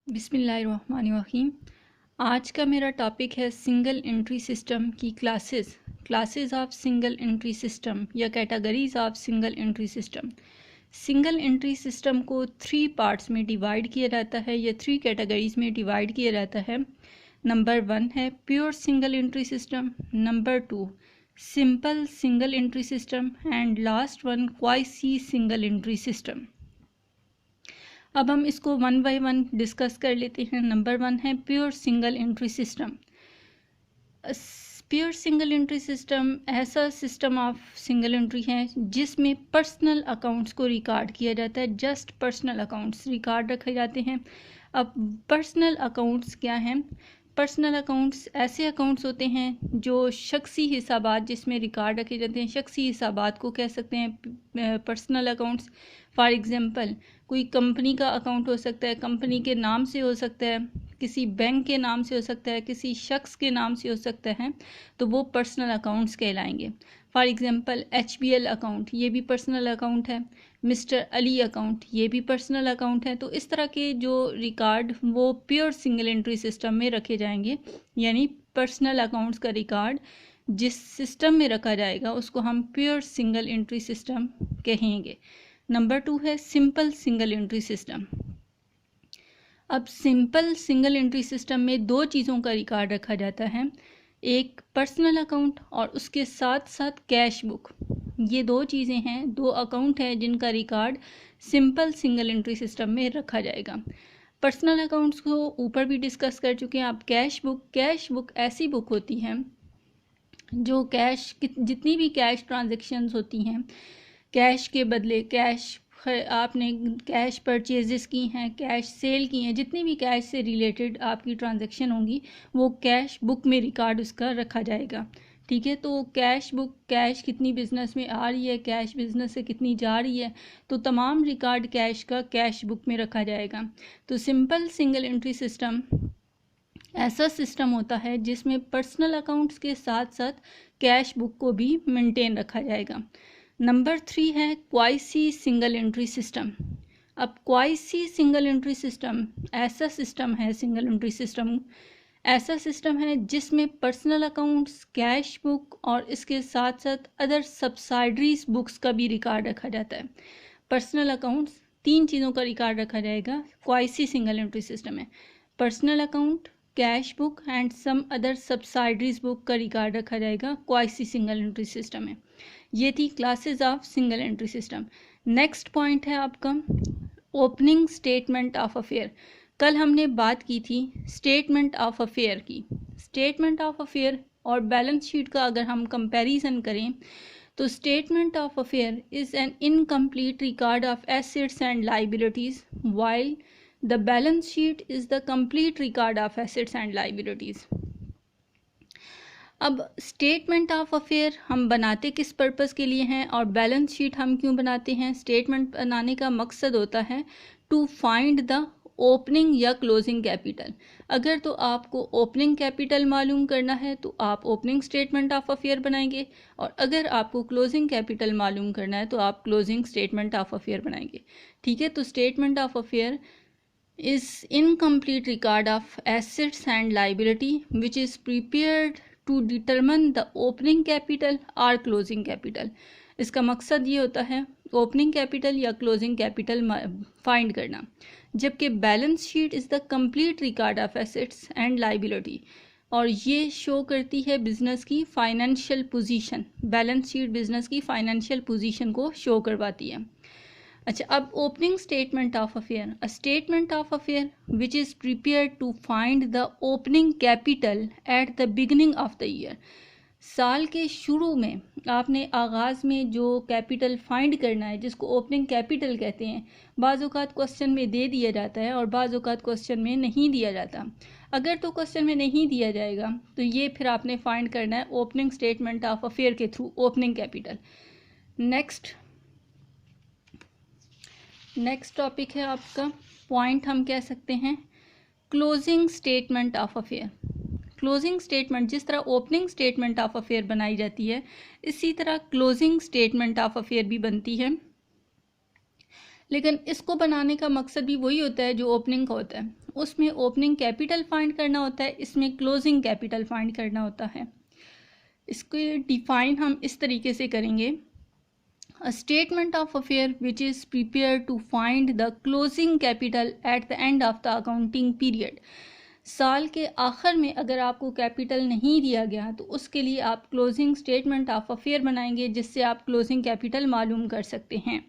बिस्मिल्लाहिर्रहमानिर्रहीम। आज का मेरा टॉपिक है सिंगल एंट्री सिस्टम की classes of single entry system या categories of single entry system. Single entry system को 3 पार्ट्स में डिवाइड किया जाता है या 3 कैटेगरीज में डिवाइड किया जाता है। नंबर 1 है pure single entry system, number 2 simple single entry system and last one quasi single entry system. अब हम इसको 1 बाय 1 डिस्कस कर लेते हैं। नंबर 1 है pure single entry system. Pure single entry system ऐसा सिस्टम ऑफ सिंगल एंट्री है जिसमें पर्सनल अकाउंट्स को रिकॉर्ड किया जाता है। जस्ट पर्सनल अकाउंट्स रिकॉर्ड रखे जाते हैं। अब पर्सनल अकाउंट्स क्या हैं? पर्सनल अकाउंट्स ऐसे अकाउंट्स होते हैं जो शख्सी हिसाबात जिसमें रिकॉर्ड रखे जाते हैं। शख्सी हिसाबात को कह सकते हैं पर्सनल अकाउंट्स। फॉर एग्जांपल कोई कंपनी का अकाउंट हो सकता है, कंपनी के नाम से हो सकता है, किसी बैंक के नाम से हो सकता है, किसी शख्स के नाम से हो सकता है, तो वो पर्सनल अकाउंट्स कहलाएंगे। फॉर एग्जांपल HBL अकाउंट, ये भी पर्सनल अकाउंट है। मिस्टर अली अकाउंट, ये भी पर्सनल अकाउंट है। तो इस तरह के जो रिकॉर्ड वो प्योर सिंगल एंट्री सिस्टम में रखे जाएंगे, यानी पर्सनल अकाउंट्स का रिकॉर्ड जिस सिस्टम में रखा जाएगा उसको हम प्योर सिंगल एंट्री सिस्टम कहेंगे। नंबर 2 है सिंपल सिंगल एंट्री सिस्टम। अब सिंपल सिंगल एंट्री सिस्टम में 2 चीज़ों का रिकॉर्ड रखा जाता है, एक पर्सनल अकाउंट और उसके साथ साथ कैश बुक। ये 2 चीज़ें हैं, 2 अकाउंट हैं जिनका record simple single entry system में रखा जाएगा। पर्सनल अकाउंट्स को ऊपर भी डिस्कस कर चुके हैं। अब कैश बुक ऐसी बुक होती है जो जितनी भी कैश ट्रांजेक्शन्स होती हैं, कैश के बदले आपने कैश परचेजेस की हैं, कैश सेल की हैं, जितनी भी कैश से रिलेटेड आपकी ट्रांजैक्शन होंगी वो कैश बुक में रिकॉर्ड उसका रखा जाएगा। ठीक है, तो कैश बुक, कैश कितनी बिज़नेस में आ रही है, कैश बिज़नेस से कितनी जा रही है, तो तमाम रिकॉर्ड कैश का कैश बुक में रखा जाएगा। तो सिंपल सिंगल एंट्री सिस्टम ऐसा सिस्टम होता है जिसमें पर्सनल अकाउंट्स के साथ साथ कैश बुक को भी मेंटेन रखा जाएगा। नंबर 3 है क्वासी सिंगल एंट्री सिस्टम। अब क्वासी सिंगल एंट्री सिस्टम ऐसा सिस्टम है, सिंगल एंट्री सिस्टम ऐसा सिस्टम है जिसमें पर्सनल अकाउंट्स, कैश बुक और इसके साथ साथ अदर सब्सिडरीज बुक्स का भी रिकॉर्ड रखा जाता है। पर्सनल अकाउंट्स 3 चीज़ों का रिकॉर्ड रखा जाएगा क्वासी सिंगल एंट्री सिस्टम में। Personal account, cash book and some other subsidiaries book का रिकॉर्ड रखा जाएगा क्वासी सिंगल एंट्री सिस्टम में। ये थी classes of single entry system. Next point है आपका ओपनिंग स्टेटमेंट ऑफ अफेयर। कल हमने बात की थी स्टेटमेंट ऑफ अफेयर की। स्टेटमेंट ऑफ अफेयर और बैलेंस शीट का अगर हम कंपैरिजन करें तो statement of affair is an incomplete record of assets and liabilities while the balance sheet is the complete record of assets and liabilities. अब statement of affair हम बनाते किस पर्पस के लिए हैं और बैलेंस शीट हम क्यों बनाते हैं? स्टेटमेंट बनाने का मकसद होता है टू फाइंड द ओपनिंग या क्लोजिंग कैपिटल। अगर तो आपको ओपनिंग कैपिटल मालूम करना है तो आप ओपनिंग स्टेटमेंट ऑफ अफेयर बनाएंगे, और अगर आपको क्लोजिंग कैपिटल मालूम करना है तो आप क्लोजिंग स्टेटमेंट ऑफ अफेयर बनाएंगे। ठीक है, तो statement of affair is incomplete record of assets and liability which is prepared to determine the opening capital or closing capital। इसका मकसद ये होता है ओपनिंग कैपिटल या क्लोजिंग कैपिटल फाइंड करना, जबकि balance sheet is the complete record of assets and liability, और ये शो करती है बिजनेस की financial position. Balance sheet business की फाइनेंशियल पोजीशन को शो करवाती है। अच्छा, अब opening statement of affair, a statement of affair which is prepared to find the opening capital at the beginning of the year. साल के शुरू में आपने आगाज़ में जो कैपिटल फाइंड करना है जिसको ओपनिंग कैपिटल कहते हैं, बाज़ औक़ात क्वेश्चन में दे दिया जाता है और बाज़ औक़ात क्वेश्चन में नहीं दिया जाता। अगर तो क्वेश्चन में नहीं दिया जाएगा तो ये फिर आपने फाइंड करना है ओपनिंग स्टेटमेंट ऑफ अफेयर के through opening capital. Next topic है आपका पॉइंट, हम कह सकते हैं closing statement of affair. Closing statement जिस तरह ओपनिंग स्टेटमेंट ऑफ अफेयर बनाई जाती है इसी तरह क्लोजिंग स्टेटमेंट ऑफ अफेयर भी बनती है, लेकिन इसको बनाने का मकसद भी वही होता है जो ओपनिंग का होता है। उसमें ओपनिंग कैपिटल फाइंड करना होता है, इसमें क्लोजिंग कैपिटल फाइंड करना होता है। इसको डिफाइन हम इस तरीके से करेंगे, a statement of affair which is prepared to find the closing capital at the end of the accounting period। साल के आखिर में अगर आपको कैपिटल नहीं दिया गया तो उसके लिए आप क्लोजिंग स्टेटमेंट ऑफ अफेयर बनाएंगे, जिससे आप क्लोजिंग कैपिटल मालूम कर सकते हैं।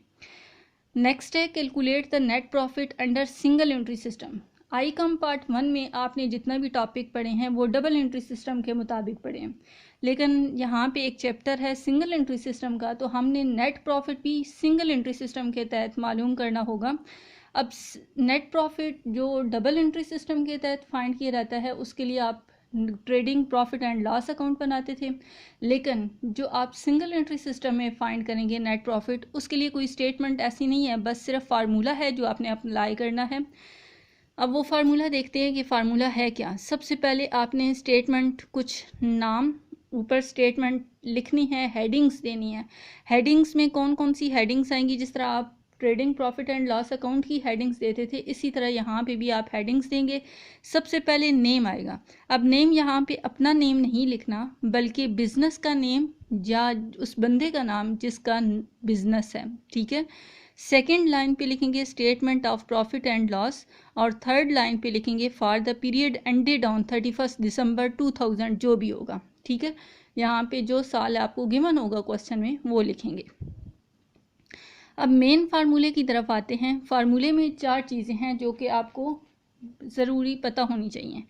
नेक्स्ट है calculate the net profit under single entry system. I come part 1 में आपने जितना भी टॉपिक पढ़े हैं वो डबल एंट्री सिस्टम के मुताबिक पढ़े हैं, लेकिन यहाँ पे एक चैप्टर है सिंगल एंट्री सिस्टम का, तो हमने नेट प्रॉफिट भी सिंगल एंट्री सिस्टम के तहत मालूम करना होगा। अब नेट प्रॉफिट जो डबल एंट्री सिस्टम के तहत फाइंड किया जाता है उसके लिए आप trading profit and loss account बनाते थे, लेकिन जो आप सिंगल एंट्री सिस्टम में फाइंड करेंगे नेट प्रॉफिट, उसके लिए कोई स्टेटमेंट ऐसी नहीं है, बस सिर्फ फार्मूला है जो आपने अप्लाई करना है। अब वो फार्मूला देखते हैं कि फार्मूला है क्या। सबसे पहले आपने स्टेटमेंट कुछ नाम ऊपर स्टेटमेंट लिखनी है, हेडिंग्स देनी है। हेडिंग्स में कौन कौन सी हेडिंग्स आएंगी, जिस तरह आप trading profit and loss account की हेडिंग्स देते थे इसी तरह यहाँ पे भी आप हेडिंग्स देंगे। सबसे पहले नेम आएगा। अब नेम यहाँ पे अपना नेम नहीं लिखना, बल्कि बिजनेस का नेम या उस बंदे का नाम जिसका बिजनेस है, ठीक है। सेकेंड लाइन पे लिखेंगे statement of profit and loss, और थर्ड लाइन पे लिखेंगे for the period ended on 31 दिसंबर 2000, जो भी होगा, ठीक है। यहाँ पे जो साल आपको गिवन होगा क्वेश्चन में वो लिखेंगे। अब मेन फार्मूले की तरफ आते हैं। फार्मूले में 4 चीज़ें हैं जो कि आपको ज़रूरी पता होनी चाहिए।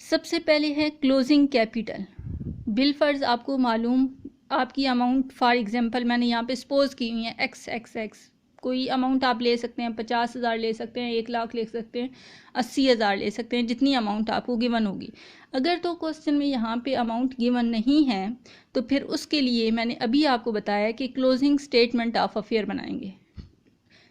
सबसे पहले है क्लोजिंग कैपिटल। बिल फर्ज आपको मालूम, आपकी अमाउंट फॉर एग्जांपल मैंने यहाँ पे सपोज की हुई है एक्स, कोई अमाउंट आप ले सकते हैं, 50,000 ले सकते हैं, 1 लाख ले सकते हैं, 80,000 ले सकते हैं, जितनी अमाउंट आपको गिवन होगी। अगर तो क्वेश्चन में यहाँ पे अमाउंट गिवन नहीं है तो फिर उसके लिए मैंने अभी आपको बताया कि क्लोजिंग स्टेटमेंट ऑफ अफेयर बनाएंगे।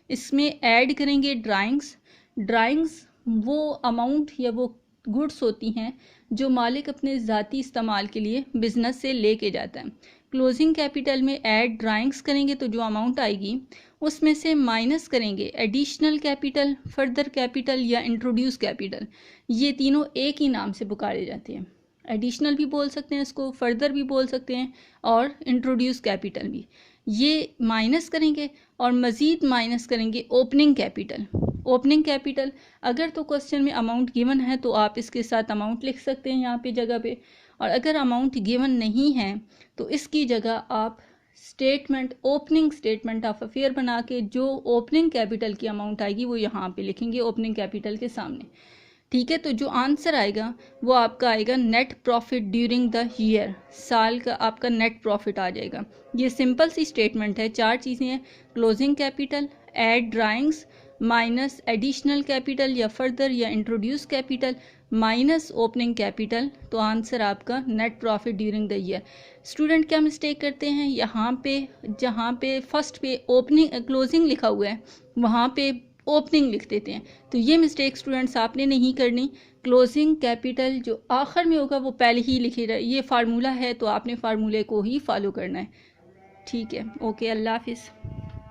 इसमें ऐड करेंगे ड्राइंग्स वो अमाउंट या वो गुड्स होती हैं जो मालिक अपने ज़ाती इस्तेमाल के लिए बिजनेस से लेके जाता है। क्लोजिंग कैपिटल में ऐड ड्राइंग्स करेंगे तो जो अमाउंट आएगी उसमें से माइनस करेंगे एडिशनल कैपिटल, फर्दर कैपिटल या इंट्रोड्यूस कैपिटल। ये तीनों एक ही नाम से पुकारे जाते हैं। एडिशनल भी बोल सकते हैं इसको, फर्दर भी बोल सकते हैं और इंट्रोड्यूस कैपिटल भी। ये माइनस करेंगे और मज़ीद माइनस करेंगे ओपनिंग कैपिटल। अगर तो क्वेश्चन में अमाउंट गिवन है तो आप इसके साथ अमाउंट लिख सकते हैं यहाँ पे जगह पे, और अगर अमाउंट गिवन नहीं है तो इसकी जगह आप ओपनिंग स्टेटमेंट ऑफ अफेयर बना के जो ओपनिंग कैपिटल की अमाउंट आएगी वो यहाँ पे लिखेंगे ओपनिंग कैपिटल के सामने, ठीक है। तो जो आंसर आएगा वो आपका आएगा net profit during the year, साल का आपका नेट प्रॉफिट आ जाएगा। ये सिंपल सी स्टेटमेंट है, 4 चीज़ें हैं, closing capital, add drawings, minus additional capital या फर्दर या introduce capital, minus opening capital, तो आंसर आपका net profit during the year. Student क्या मिस्टेक करते हैं, यहाँ पे जहाँ पे फर्स्ट पे ओपनिंग क्लोजिंग लिखा हुआ है वहाँ पे ओपनिंग लिख देते हैं, तो ये मिस्टेक स्टूडेंट्स आपने नहीं करनी। क्लोजिंग कैपिटल जो आखिर में होगा वो पहले ही लिखे रहे। ये फार्मूला है तो आपने फार्मूले को ही फॉलो करना है, ठीक है। ओके, अल्लाह हाफिज़।